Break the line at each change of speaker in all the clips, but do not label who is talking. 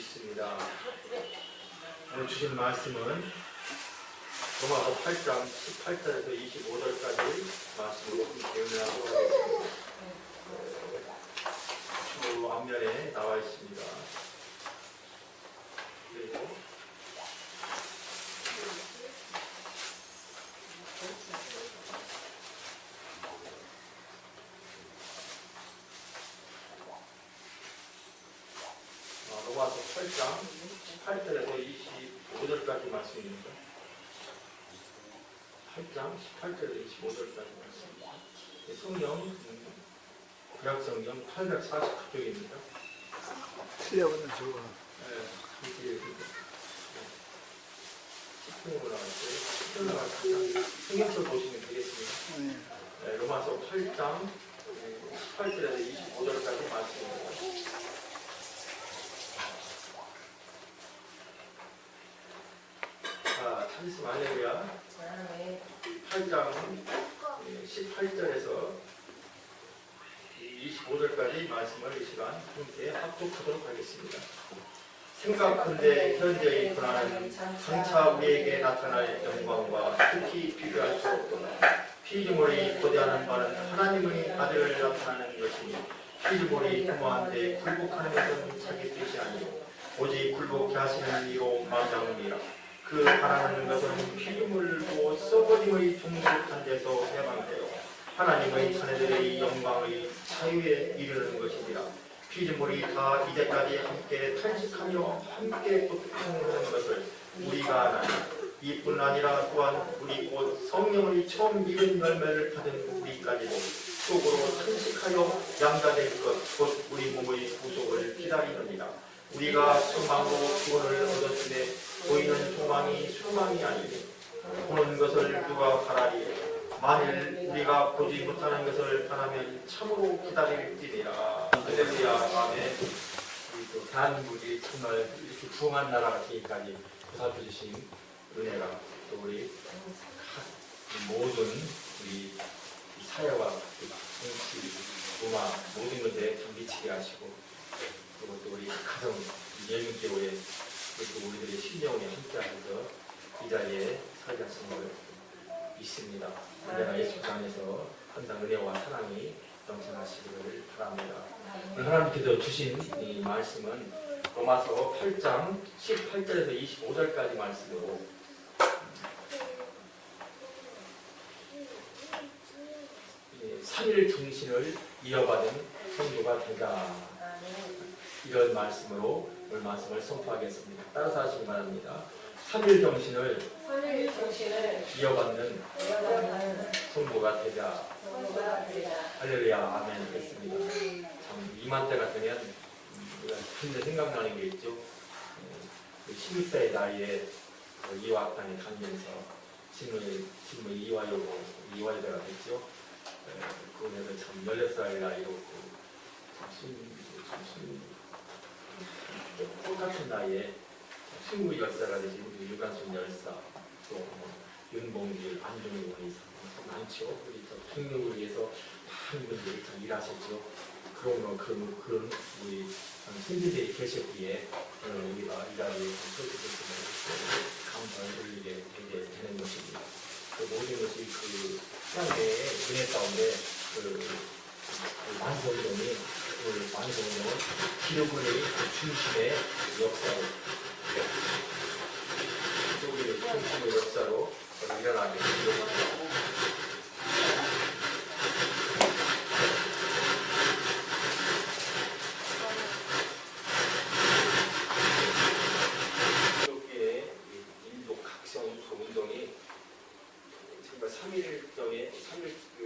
있습니다. 오늘 주신 말씀은 로마서 8장 18절에서 25절까지 말씀으로 배우려고 하겠습니다. 주로 앞면에 나와 있습니다. 그리고 로마서 8장 18절에서 25절까지 말씀입니다. 8장 18절에서 25절까지 말씀입니다. 성경 구약성경 849쪽입니다.
틀려보면 좋아.
이렇게 식품에 올라갔어요. 성경서 보시면 되겠습니다. 로마서 8장 18절에서 25절까지 말씀입니다. 자, 찬스 할렐루야. 8장 18절에서 25절까지 말씀을 이 시간 함께 합독하도록 하겠습니다. 생각컨대 현재의 고난은 장차 우리에게 나타날 영광과 특히 비교할 수 없도다. 피조물이 고대하는 바는 하나님의 아들을 나타나는 것이니 피조물이 부모한테 굴복하는 것은 자기 뜻이 아니요 오직 굴복케 하시는 이로 말하느니라. 그 바라는 것은 피조물도 썩어짐의 종족한 데서 해방되어 하나님의 자녀들의 영광의 자유에 이르는 것이니라. 피조물이 다 이제까지 함께 탄식하며 함께 고통하는 것을 우리가 아나니 이뿐 아니라 또한 우리 곧 성령의 처음 익은 열매를 받은 우리까지도 속으로 탄식하여 양자될 것 곧 우리 몸의 구속을 기다리느니라. 우리가 소망으로 구원을 얻었으되 보이는 소망이 소망이 아니니 보는 것을 누가 바라리요. 만일 우리가 보지 못하는 것을 바라면 참으로 기다릴지니라. 할렐루야. 아멘.
우리 대한민국이 정말 이렇게 부흥한 나라가 되기까지 보살펴 주신 은혜가 또 우리 모든 우리 사회와 정치, 문화 모든 것에 미치게 하시고 그리고 또 우리 가정 예민교회 또 우리들의 심령에 함께 하셔서 이 자리에 살게 하신 걸 믿습니다. 내가 예수 안에서 항상 은혜와 사랑이 넘쳐나시기를 바랍니다. 오늘 하나님께서 주신 이 말씀은 로마서 8장 18절에서 25절까지 말씀으로 삼일 정신을 이어받은 성도가 되자 이런 말씀으로 오늘 말씀을 선포하겠습니다. 따라서 하시기 바랍니다. 삼일 정신을 이어받는 성도가 되자. 할렐루야. 아멘. 됐습니다. 참 이맘때 같으면 우리가 근데 생각나는 게 있죠. 11세의 나이에 이화학당에 다니면서 지금은 이화여대가 됐죠. 그분에서 참 16살 나이였고 똑같은 나이에 친구 열사가 되신 우리 유관순 열사 또 윤봉길 안중일 원이사 많죠. 우리 통역을 위해서 많은 분들이 참 일하셨죠. 그런 우리 신들이 계셨기에 우리가 이 자리에 서있음을 감사를 올리게 되는 것입니다. 그 모든 것이 그 하나님의 은혜 가운데 완성dom이 완성으로 기록의 중심의 역사로 우리 중심의 역사로 일어나게 됩니다.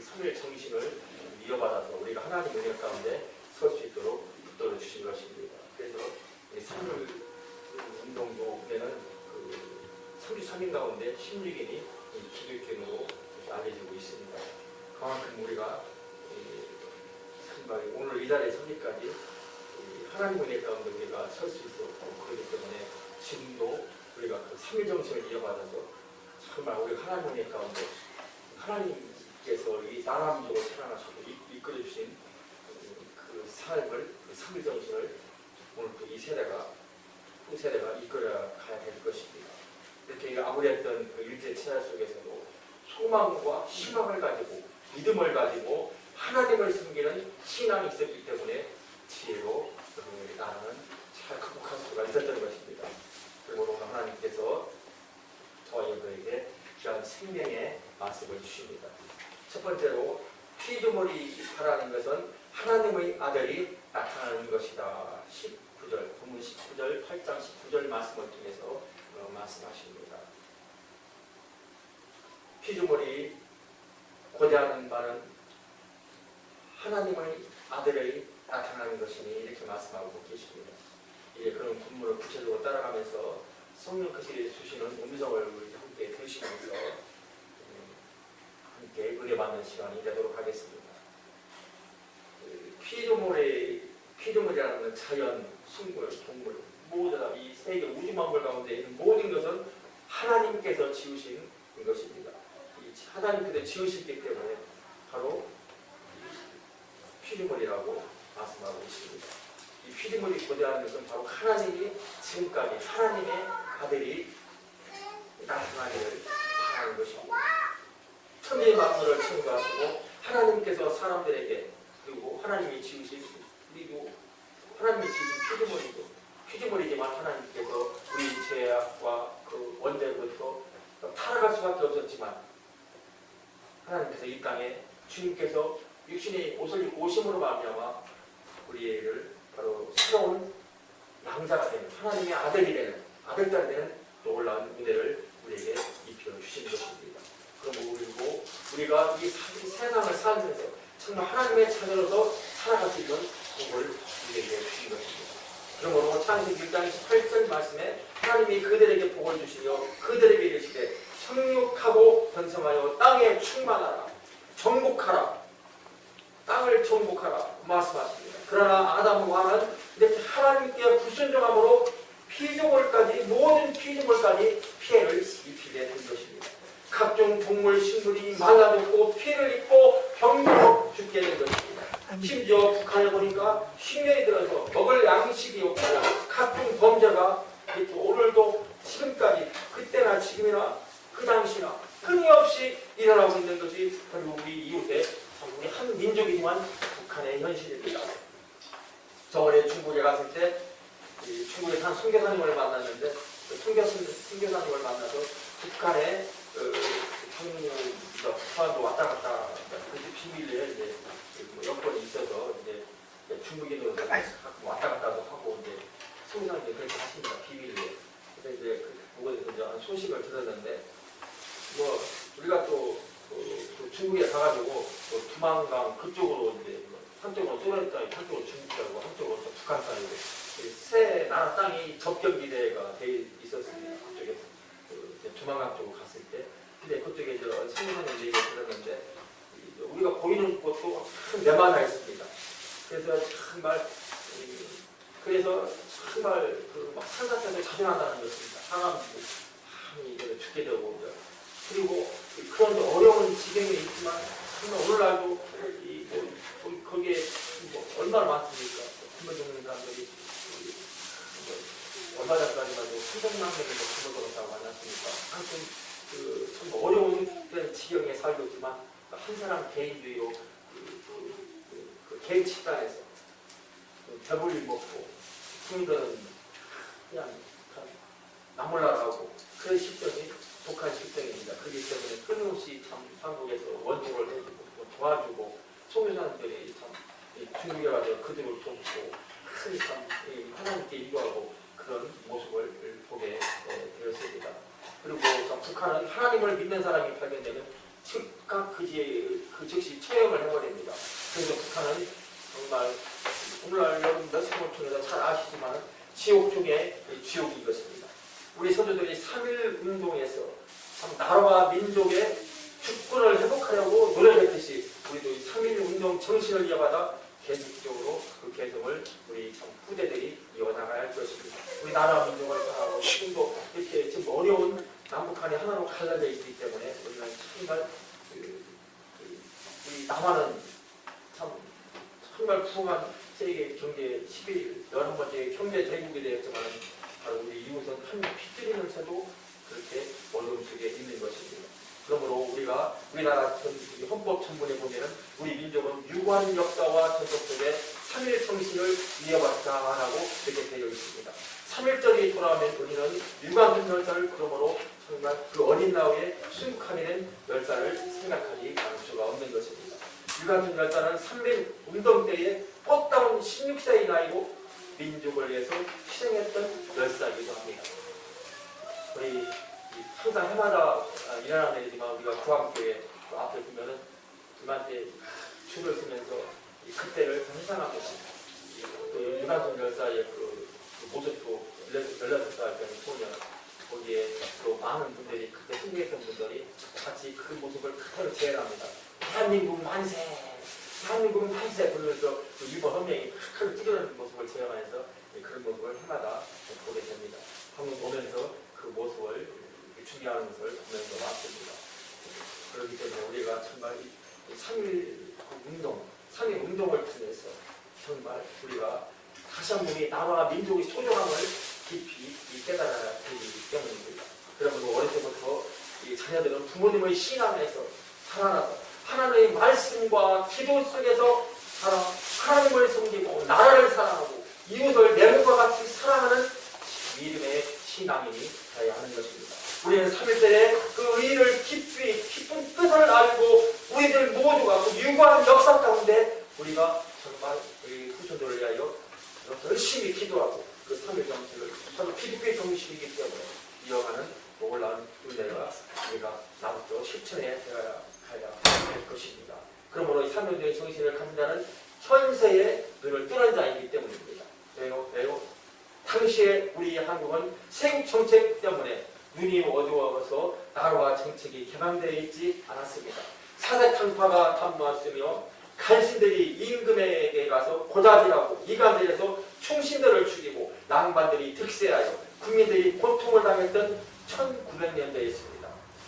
삼일 정신을 이어받아서 우리가 하나님 은혜 가운데 설 수 있도록 붙들어 주신 것입니다. 그래서 삼일 운동도에는 33인 가운데 16인이 기독교인으로 알려지고 있습니다. 그만큼 우리가 오늘 이 자리에 서기까지 하나님 은혜 가운데 우리가 설 수 있었고 그렇기 때문에 지금도 우리가 그 삼일 정신을 이어받아서 정말 우리가 하나님 은혜 가운데 하나님께서 이 나라 민족을 사랑하시고 이끌어주신 그 삶을, 그 삼일정신을 오늘 또 이 세대가 가버렸던 그 일제 치하 속에서도 소망과 희망을 가지고 믿음을 가지고 하나님을 섬기는 신앙이 있었기 때문에 지혜로 나는 잘 극복할 수가 있었던 것입니다. 그리고 오늘 하나님께서 저와 여러분에게 귀한 생명의 말씀을 주십니다. 첫 번째로 피조물이라는 것은 하나님의 아들이 나타나는 것이다. 19절, 본문 19절, 8장 19절 말씀을 통해서 말씀하십니다. 피조물이 고대하는 바는 하나님의 아들의 나타나는 것이니 이렇게 말씀하고 계십니다. 이제 그런 본문을 구체적으로 따라가면서 성령께서 주시는 음성을 우리 함께 들으시면서 함께 은혜 받는 시간이 되도록 하겠습니다. 피조물이라는 자연, 식물, 동물, 모두 다 이 세계 우주 만물 가운데 있는 모든 것은 하나님께서 지으신 것입니다. 하나님께서 지으셨기 때문에 바로 피조물이라고 말씀하고 있습니다. 이 피조물이 고대하는 것은 바로 하나님이 지금까지 하나님의 아들이 나타나기를 바라는 것입니다. 천지 만물을 창조하시고 하나님께서 사람들에게 그리고 하나님이 지으신 우리도 하나님이 지으신 피조물이지만 하나님께서 우리 죄악과 그 원죄로부터 타락할 수밖에 없었지만 하나님께서 이 땅에 주님께서 육신의 옷을 입고 오심으로 말미암아 우리를 바로 새로운 양자가 되는 하나님의 아들이 되는 아들딸이 되는 놀라운 은혜를 우리에게 입혀 주신 것입니다. 그리고 우리가 이 세상을 살면서 정말 하나님의 자녀로서 살아갈 수 있는 복을 우리에게 주신 것입니다. 그러므로 창세기 1장 18절 말씀에 하나님이 그들에게 복을 주시며 그들에게 이르시되 생육하고 번성하여 땅에 충만하라 정복하라 땅을 정복하라 말씀하십니다. 그러나 아담과 하와는 이렇게 하나님께 불순종함으로 피조물까지 모든 피조물까지 피해를 입히게 된 것입니다. 각종 동물, 식물이 말라졌고 피해를 입고 병으로 죽게 된 것입니다. 심지어 북한에 보니까 흉년이 들어서 먹을 양식이 없고 각종 범죄가 오늘도 지금까지 그때나 지금이나 그 당시나 끊임없이 일어나고 있는 것이 바로 우리 이웃의 우리 한 민족이지만 북한의 현실입니다. 저번에 중국에 갔을 때 중국에 한 선교사님을 만났는데 선교사님을 만나서 북한의 북한도 왔다 갔다 그렇게 비밀리에 이제 여건이 있어서 이제 중국에도 왔다 갔다도 하고 이제 선교사님이 그렇게 하십니다. 비밀리에. 그래서 이제 그곳에서 이제 소식을 들었는데 우리가 또 중국에 가가지고 두만강 그쪽으로 이제 한쪽으로 소련 땅이 한쪽으로 중국 땅이고 한쪽으로 북한 땅이고 세 나라 땅이 접경지대가 돼 있었습니다. 그쪽에 두만강 쪽으로 갔을 때 근데 그쪽에 이제 선생님 얘기를 들었는데 우리가 보이는 곳도 참 내만하 있습니다. 그래서 정말 막 산사태도 자주 난다는 것입니다. 사람이 죽게 되고 그리고 그런 어려운 지경에 있지만 정말 오늘날도 거기에 얼마나 많습니까? 굶어 죽는 사람들이 얼마 전까지만 300만 명이 굶어 죽었다고 만났으니까 한참 참 어려운 지경에 살고 있지만 한 사람 개인주의로 개인 식단에서 배불리 먹고 국민들은 그냥 나몰라라고 그런 식정이 독한 식정입니다. 그렇기 때문에 끊임없이 참 한국에서 원조를 해주고 도와주고 총회사님들이 참 중국에 가서 그들을 돕고 큰 참 하나님께 인도하고 그런 모습을 보게 되었습니다. 그리고 참 북한은 하나님을 믿는 사람이 발견되면 즉각 그 즉시 처형을 해버립니다. 그래서 북한은 정말 오늘날 여러분 몇십년 통해서 잘 아시지만 지옥 중에 지옥인 것입니다. 우리 선조들이 3.1 운동에서 참 나라와 민족의 주권을 회복하려고 노력했듯이 우리도 3.1 운동 정신을 이어받아 계속적으로 그 개성을 우리 참 후대들이 이어나가야 할 것입니다. 우리 나라 민족을 사랑하고 지금도 이렇게 지금 어려운 남북한이 하나로 갈라져 있기 때문에 우리는 정말 우리 남한은 참 정말 부흥한 세계 경제 11번째 경제 대국이 되었지만 바로 우리 이웃은 한 핏줄이면서도 그렇게 어려운 속에 있는 것입니다. 그러므로 우리가 우리나라 헌법 천문에 보면은 우리 민족은 유구한 역사와 전통 속에 3일 정신을 이어받자라고 이렇게 되어 있습니다. 3일절이 돌아오면 우리는 유관순 열사를 그러므로 정말 그 어린 나이에 순국하게 된 열사를 생각하지 않을 수가 없는 것입니다. 유관순 열사는 3일 운동 때에 꽃다운 16세의 나이로 민족을 위해서 희생했던 열사이기도 합니다. 우리 항상 해마다 일어나는 일이지만 우리가 구암교회 앞에 보면은 그한테 줄을 서면서 그때를 회상합니다. 또 유관순 열사의 그 모습도 16살 된 소년 거기에 또 많은 분들이 그때 승리했던 분들이 같이 그 모습을 그대로 재현합니다. 대한민국 만세! 대한민국 만세! 그러면서 그 일본 헌명이 칼을 찌르는 모습을 재현하면서 그런 모습을 해마다 보게 됩니다. 한번 보면서 그 모습을 준비하는 것을 보면서 왔습니다. 그렇기 때문에 우리가 정말 이 3.1 운동, 3.1 운동을 통해서 정말 우리가 다시 한 번 이 나라와 민족의 소중함을 깊이 깨달아야 되기 때문입니다. 그러므로 어릴 때부터 이 자녀들은 부모님의 신앙에서 살아나서 하나님의 말씀과 기도 속에서 하나님을 섬기고 나라를 사랑하고 이웃을 내 몸과 같이 사랑하는 믿음의 신앙인이 되어야 하는 것입니다. 우리는 3일절에 그 의의를 깊은 뜻을 알고 우리들 모두가 그 유구한 역사 가운데 우리가 정말 우리 후손들을 위하여 열심히 기도하고 그 3일 정식을 바로 기독교의 정식이기 때문에 이어가는 놀라운 은혜가 우리가 나부터 실천해 가야 할 것입니다. 그러므로 이 3일절의 정신을 갖는 자는 현세의 눈을 뜨는 자이기 때문입니다. 왜요? 당시에 우리 한국은 생정책 때문에 눈이 어두워서 나라와 정책이 개방되어 있지 않았습니다. 사대 탕파가 탐모했으며 간신들이 임금에게 가서 고자질하고 이간질해서 충신들을 죽이고 낭반들이 득세하여 국민들이 고통을 당했던 1900년대였습니다.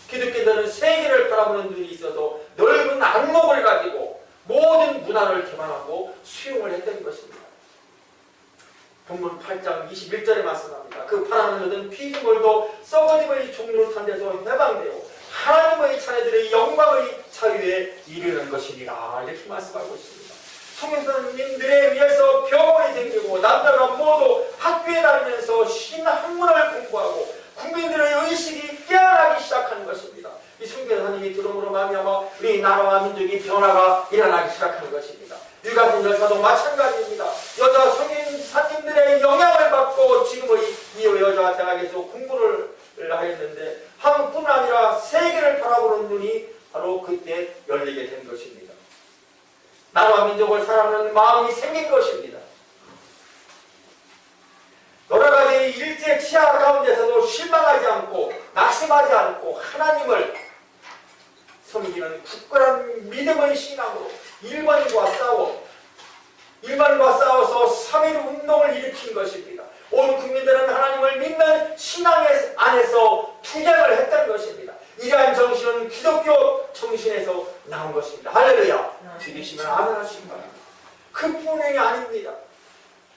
기독교인들은 세계를 바라보는 눈이 있어서 넓은 안목을 가지고 모든 문화를 개방하고 수용을 했던 것입니다. 본문 8장 21절에 말씀합니다. 그 파란 하늘은 피조물도 썩어짐의 종류를 탄 데서 해방되어 하나님의 자녀들의 영광의 자유에 이르는 것이니라 이렇게 말씀하고 있습니다. 성인들에 의해서 병원이 생기고 남자가 모두 학교에 다니면서 신학문을 공부하고 국민들의 의식이 깨어나기 시작하는 것입니다. 이 성교사님이 들어옴으로 말미암아 우리 나라와 민족이 변화가 일어나기 시작하는 것입니다. 유관순 열사도 마찬가지입니다. 여자 성인사님들의 영향을 받고 지금의 이 여자 대학에서 공부를 하였는데 한국뿐 아니라 세계를 바라보는 눈이 바로 그때 열리게 된 것입니다. 나라와 민족을 사랑하는 마음이 생긴 것입니다. 여러 가지 일제 치하 가운데서도 실망하지 않고 낙심하지 않고 하나님을 섬기는 굳건한 믿음의 신앙으로 일본과 싸워서 3.1 운동을 일으킨 것입니다. 온 국민들은 하나님을 믿는 신앙 안에서 투쟁을 했던 것입니다. 이러한 정신은 기독교 정신에서 나온 것입니다. 할렐루야. 믿으시면 아멘 하시기 바랍니다. 그뿐이 아닙니다.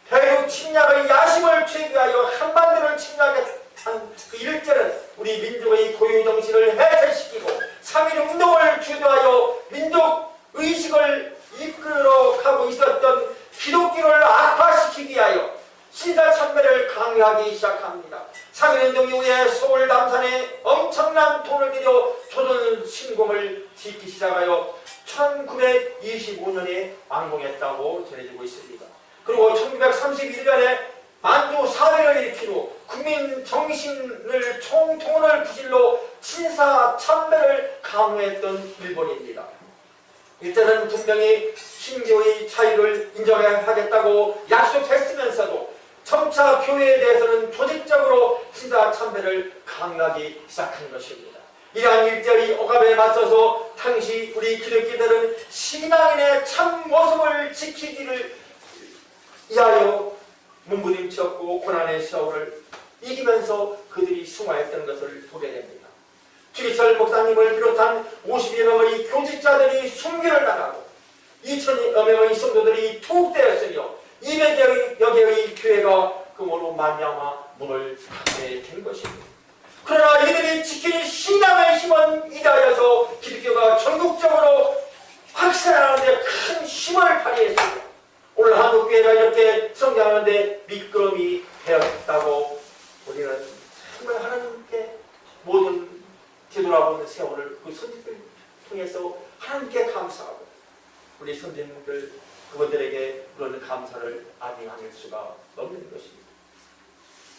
대륙 침략의 야심을 취하여 한반도를 침략한 그 일제는 우리 민족의 고유 정신을 해체시키고 3.1 운동을 주도하여 민족 의식을 이끌어 가고 있었던 기독교를 악화시키기 위하여 신사참배를 강요하기 시작합니다. 3.1 운동 이후에 서울 남산에 엄청난 돈을 들여 조선 신공을 짓기 시작하여 1925년에 완공했다고 전해지고 있습니다. 그리고 1931년에 만주 사회를 일으킨 후 국민 정신을 총통을 구실로 신사참배를 강요했던 일본입니다. 이때는 분명히 신교의 자유를 인정하겠다고 약속했으면서도 점차 교회에 대해서는 조직적으로 신사참배를 강요하기 시작한 것입니다. 이러한 일제의 억압에 맞서서 당시 우리 기독교인들은 신앙인의 참 모습을 지키기를 위하여 몸부림쳤고 고난의 시험을 이기면서 그들이 승화했던 것을 보게 됩니다. 주기철 목사님을 비롯한 50여 명의 교직자들이 순교를 당하고 2,000여 명의 성도들이 투옥되었으며 200여 개의 교회가 그모로 말미암아 문을 닫게 된 것입니다.
그러나 이들이 지킨 신앙의 힘은 이다여서 기독교가 전국적으로 확산하는데 큰 힘을 발휘했습니다. 오늘 한국교회가 이렇게 성장하는데 미끄럼이 되었다고 우리는 정말 하나님께 모든 되돌아보는 세월을 그 선지들 통해서 하나님께 감사하고 우리 선생님들 그분들에게 그런 감사를 아니할 수가 없는 것입니다.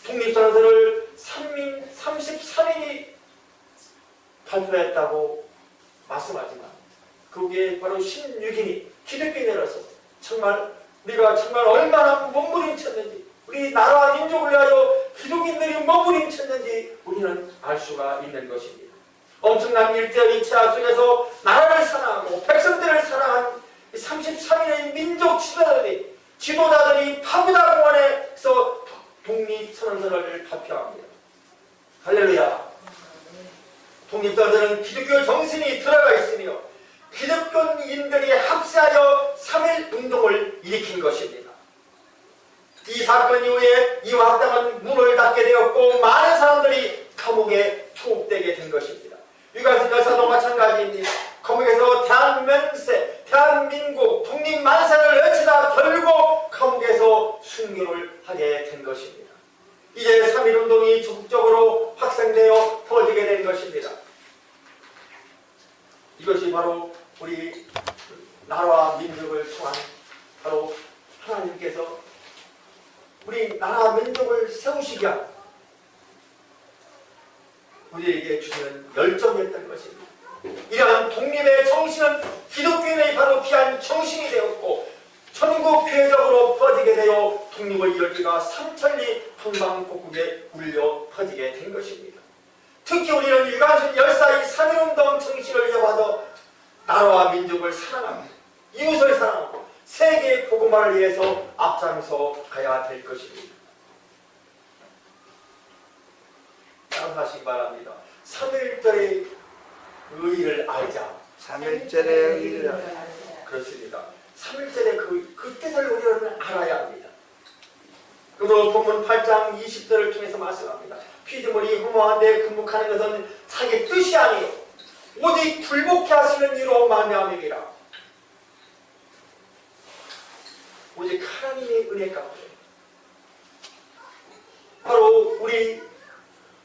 독립선언서를 33인이 발표했다고 말씀하지만 그게 바로 16인이 기독교인으로서 정말 우리가 정말 얼마나 몸부림쳤는지 우리 나라와 민족을 위하여 기독인들이 몸부림쳤는지 우리는 알 수가 있는 것입니다. 엄청난 일대의 이차 속에서 나라를 사랑하고 백성들을 사랑한 33인의 민족 지도자들이 파고다 공원에서 독립선언서를 발표합니다. 할렐루야. 독립선언서는 기독교 정신이 들어가 있으며 기독교인들이 합세하여 3.1 운동을 일으킨 것입니다. 이 사건 이후에 이 학당은 문을 닫게 되었고 많은 사람들이 감옥에 투옥되게 된 것입니다. 유관순 여사도 마찬가지입니다. 감옥에서 대한민국 독립만세를 외치다 결국 감옥에서 순교를 하게 된 것입니다. 이제 3.1 운동이 적극적으로 확산되어 퍼지게 된 것입니다. 이것이 바로 우리 나라와 민족을 통한 바로 하나님께서 우리 나라 민족을 세우시기 위한 우리에게 주시는 열정이었던 것입니다. 이러한 독립의 정신은 기독교인의 바로 귀한 정신이 되었고 전국 교회적으로 퍼지게 되어 독립의 열기가 삼천리 방방곡곡에 울려 퍼지게 된 것입니다. 특히 우리는 유관순 열사의 3.1 운동 정신을 이어받아 나라와 민족을 사랑하고 이웃을 사랑하고 세계 복음화를 위해서 앞장서 가야 될 것입니다. 따라하시기 바랍니다. 3.1절의 의의를 알자.
3.1절의 의의를 알자.
그렇습니다. 3.1절의 그 뜻을 우리는 알아야 합니다. 그러므로 본문 8장 20절을 통해서 말씀합니다. 피조물이 허무한데 굴복하는 것은 자기 뜻이 아니요 오직 굴복케 하시는 이로 말미암음이라. 오직 하나님의 은혜 가운데 바로 우리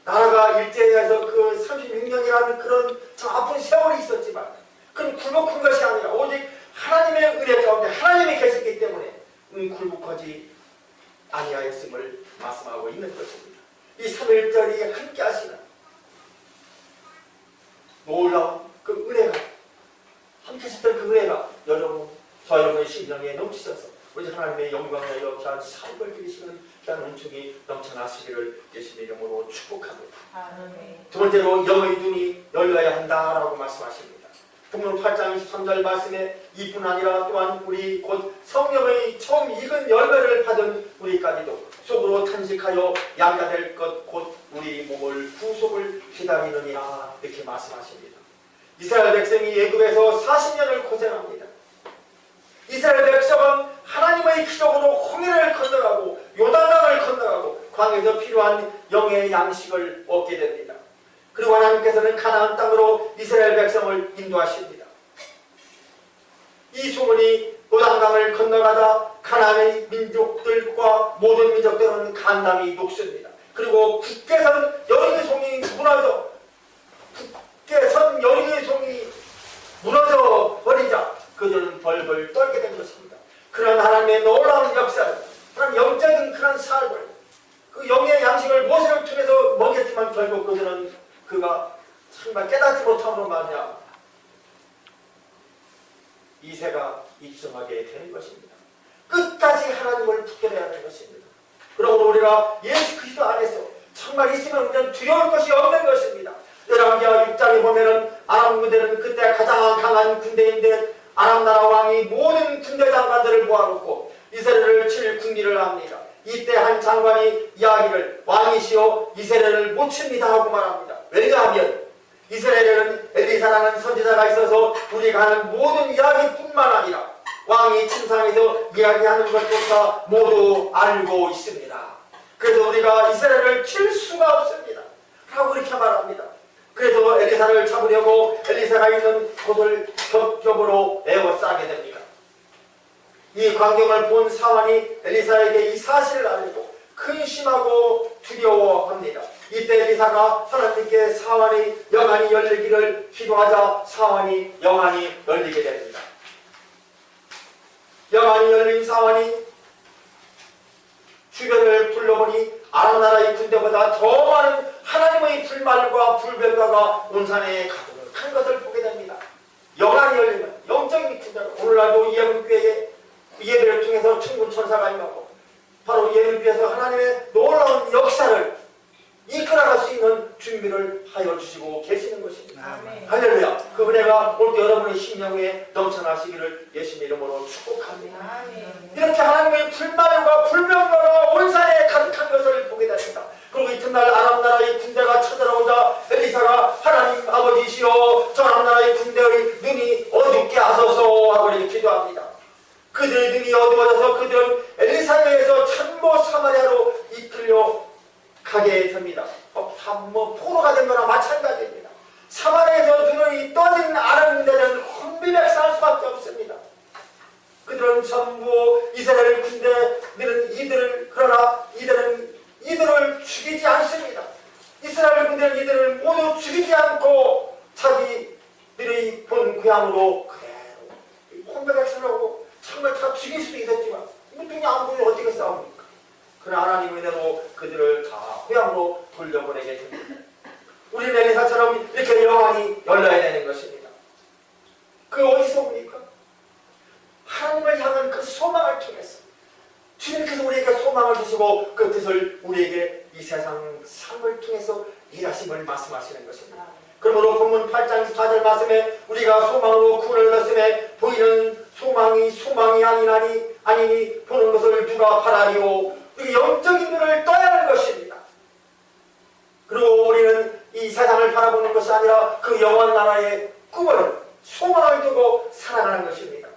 나라가 일제에서 그 36년이라는 그런 참 아픈 세월이 있었지만 그건 굴복한 것이 아니라 오직 하나님의 은혜 가운데 하나님이 계셨기 때문에 굴복하지 아니하였음을 말씀하고 있는 것입니다. 이 3.1절이 함께 하시는 놀라운 그 은혜가 함께 하셨던 그 은혜가 저와 여러분의 심령에 넘치셔서 오직 하나님의 영광을 위하여 귀한 삶을 드리시는 귀한 은총이 넘쳐나시기를 예수님의 이름으로 축복합니다. 두 번째로 영의 눈이 열려야 한다라고 말씀하십니다. 본문 8장 23절 말씀에 이뿐 아니라 또한 우리 곧 성령의 처음 익은 열매를 받은 우리까지도 속으로 탄식하여 양가 될 것 곧 우리 몸을 구속을 기다리느니라 이렇게 말씀하십니다. 이스라엘 백성이 애굽에서 40년을 고생합니다. 이스라엘 백성은 하나님의 기적으로 홍해를 건너가고 요단강을 건너가고 광야에서 필요한 영의 양식을 얻게 됩니다. 그리고 하나님께서는 가나안 땅으로 이스라엘 백성을 인도하십니다. 이 소문이 요단강을 건너가다 가나안의 민족들과 모든 민족들은 간담이 녹습니다. 그리고 굳게선 여리고성이 무너져 버리자 그들은 벌벌 떨게 된 것입니다. 그런 하나님의 놀라운 역사를 그런 영적인 그런 삶을 그 영의 양식을 모세를 통해서 먹였지만 결국 그들은 그가 정말 깨닫지 못함으로 말미암아 이새가 입성하게 되는 것입니다. 끝까지 하나님을 붙들어야 하는 것입니다. 그러므로 우리가 예수 그리스도 안에서 정말 있으면 우리는 두려울 것이 없는 것입니다. 열왕기하 6장에 보면은 아람 군대는 그때 가장 강한 군대인데 아람 나라 왕이 모든 군대 장관들을 모아놓고 이스라엘을 칠 궁리를 합니다. 이때 한 장관이 이야기를 왕이시여 이스라엘을 못 칩니다 하고 말합니다. 왜냐하면 이스라엘에는 엘리사라는 선지자가 있어서 우리가 하는 모든 이야기뿐만 아니라 왕이 침상에서 이야기하는 것조차 모두 알고 있습니다. 그래서 우리가 이스라엘을 칠 수가 없습니다. 라고 이렇게 말합니다. 그래서 엘리사를 잡으려고 엘리사가 있는 곳을 겹겹으로 에워싸게 됩니다. 이 광경을 본 사환이 엘리사에게 이 사실을 알고 근심하고 두려워합니다. 이때 엘리사가 하나님께 사환이 영안이 열리기를 기도하자 사환이 영안이 열리게 됩니다. 영안이 열린 사환이 주변을 둘러보니 아람 나라의 군대보다 더 많은 하나님의 불말과 불변가가 온 산에 가득한 것을 보게 됩니다. 영안이 열리면 영적인 군대가 오늘날도 예언교회에 예배를 통해서 천군천사가 임하고 바로 예언교회에서 하나님의 놀라운 역사를 이끌어갈 수 있는 준비를 하여 주시고 계시는 것입니다.
아멘.
할렐루야. 그 은혜가 올때 여러분의 심령에 넘쳐나시기를 예수님 이름으로 축복합니다.
아멘.
이렇게 하나님의 불말과 불명가가 온 산에 가득한 것을 보게 됩니다. 그리고 이튿날 아람 나라의 군대가 쳐들어오자 엘리사가 하나님 아버지시여 저 아람 나라의 군대의 눈이 어둡게 하소서 하고 이렇게 기도합니다. 그들의 눈이 어두워져서 그들은 엘리사에 의해서 전부 사마리아로 이끌려 가게 됩니다. 포로가 된 거나 마찬가지입니다. 사마리아에서 눈이 떠진 아람들은 혼비백산할 수밖에 없습니다. 그들은 전부 이스라엘 군대들은 그러나 이들을 죽이지 않습니다. 이스라엘 군대는 이들을 모두 죽이지 않고 자기들의 본 고향으로 그대로 혼비백산하고 정말 다 죽일 수도 있었지만 눈이 안 보이면 어떻게 싸웁니까? 그러나 하나님의 은혜로 그들을 다 고향으로 돌려보내게 됩니다. 우리는 엘리사처럼 이렇게 영안이 열려야 되는 것입니다. 그 어디서 옵니까? 하나님을 향한 그 소망을 통해서 주님께서 우리에게 소망을 주시고 그 뜻을 우리에게 이 세상 삶을 통해서 일하심을 말씀하시는 것입니다. 그러므로 본문 8장 4절 말씀에 우리가 소망으로 구원을 얻음에 보이는 소망이 아니니 보는 것을 누가 바라리오. 이게 영적인 눈을 떠야 하는 것입니다. 그리고 우리는 이 세상을 바라보는 것이 아니라 그 영원 나라의 꿈을 소망을 두고 살아가는 것입니다.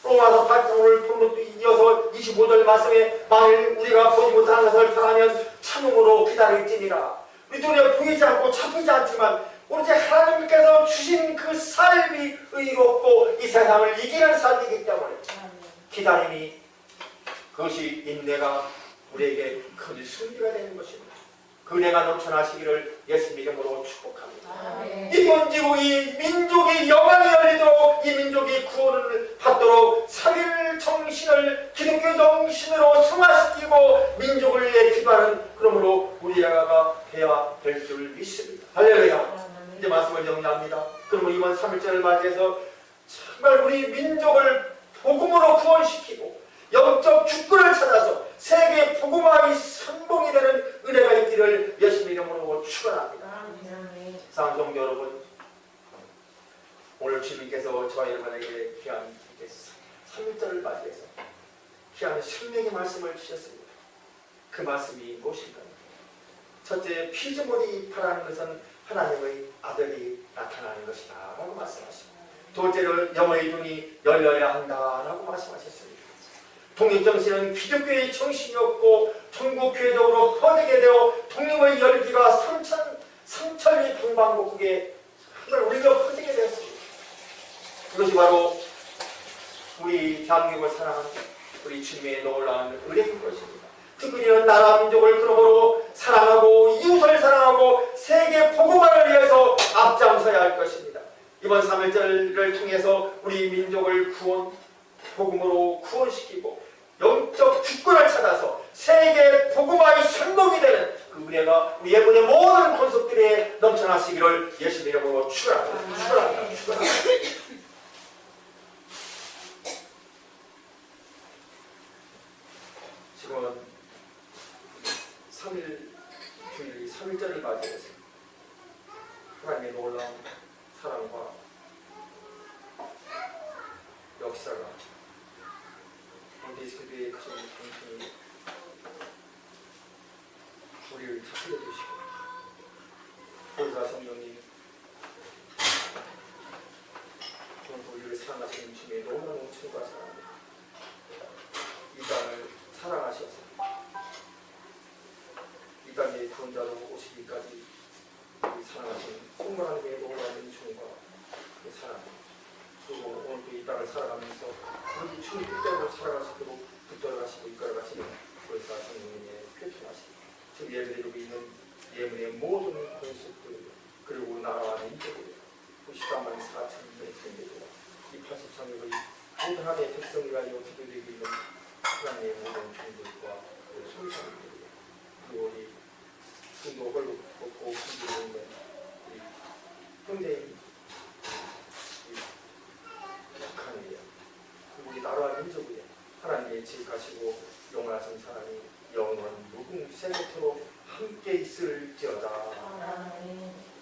로마서 8장 오늘 본문도 이어서 25절 말씀에 만일 우리가 보지 못하는 것을 바라면 참음으로 기다릴지니라. 우리 눈에 보이지 않고 잡히지 않지만 오로지 하나님께서 주신 그 삶이 의롭고 이 세상을 이기는 삶이기 때문에 기다림이 그것이 인내가 우리에게 큰 승리가 되는 것입니다. 그 은혜가 넘쳐나시기를 예수님 이름으로 축복합니다. 이 민족이 영광이 열리도록 이 민족이 구원을 받도록 살릴 정신을 기독교 정신으로 승화시키고 민족을 위해 기도하는 그러므로 우리가 해야 될 줄 믿습니다. 할렐루야. 이제 말씀을 정리합니다. 그러면 이번 3일절을 맞이해서 정말 우리 민족을 복음으로 구원시키고 영적 주권을 찾아서 세계 복음화의 선봉이 되는 은혜가 있기를 예수님 이름으로 축원합니다. 사랑하는 성도 여러분, 오늘 주님께서 저와 여러분에게 귀한 3일절을 맞이해서 귀한 생명의 말씀을 주셨습니다. 그 말씀이 무엇인가요? 첫째, 피조물이 바라는 것은 하나님의 아들이 나타나는 것이다 라고 말씀하십니다. 둘째로 영의 눈이 열려야 한다라고 말씀하셨습니다. 독립정신은 기독교의 정신이었고 전국교회적으로 퍼지게 되어 독립의 열기가 삼천리 동방곡국에 울려 퍼지게 되었습니다. 이것이 바로 우리 대한민국을 사랑하는 우리 주님의 놀라운 은혜인 것입니다. 특별히 나라 민족을 그러므로 사랑하고 이웃을 사랑하고 세계 복음화를 위해서 앞장서야 할 것입니다. 이번 3일절을 통해서 우리 민족을 복음으로 구원시키고 영적 주권을 찾아서 세계 복음화의 선봉이 되는 그 은혜가 우리 예문의 모든 권속들에 넘쳐나시기를 예수님 이름으로 축원합니다. 지금은 3일절을 맞이해서 하나님의 놀라운 사랑과 역사가 우리 세계의 큰 당신이 우리를 다스려 주시고 보좌 성령님 우리를 사랑하시는 주님의 놀라운 친구와 사랑 이 땅을 사랑하셔서 이 땅에 구원자로 오시기까지 사랑하신 성부 하나님의 놀라운 은총과 그 사랑, 그리고 오늘도 이 땅을 살아가면서 우리 주님 뜻대로 살아가시도록 붙들어가시고 이끌어가시는 그리스도 성령님의 표현하시고 지금 예배드리고 있는 예문의 모든 권속들 그리고 나라와 민족을 93만 4천의 생명과 이 83일의 모든 하나님의 백성을 가지고 기도드리고 있는 하나님의 모든 종들과 소유자들 그리고 우리 중도 홀로 걷고 기도하고 있는 우리 현대인 북한이에요. 우리 나라와 민족이에요. 하나님의 지극하시고 영원하신 사랑이 영원 무궁 세대토록 함께 있을지어다.
아멘.